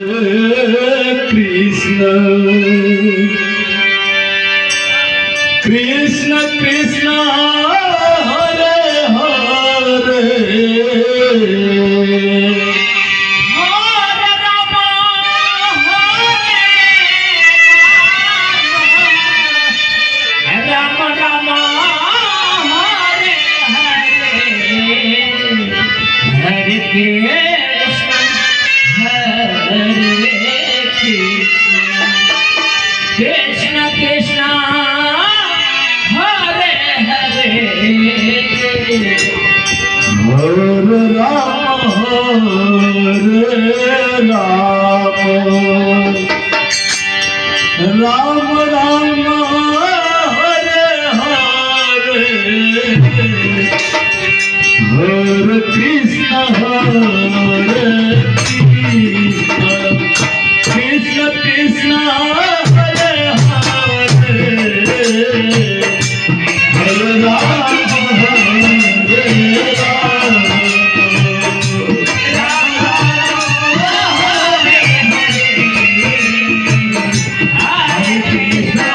Krishna Krishna Krishna Hare Hare Krishna Krishna Hare Hare Hare Ram Ram Ram Hare Hare Hare Krishna Krishna Krishna Hare Hare Hare Ram Ram Ram Hare Hare Hare Krishna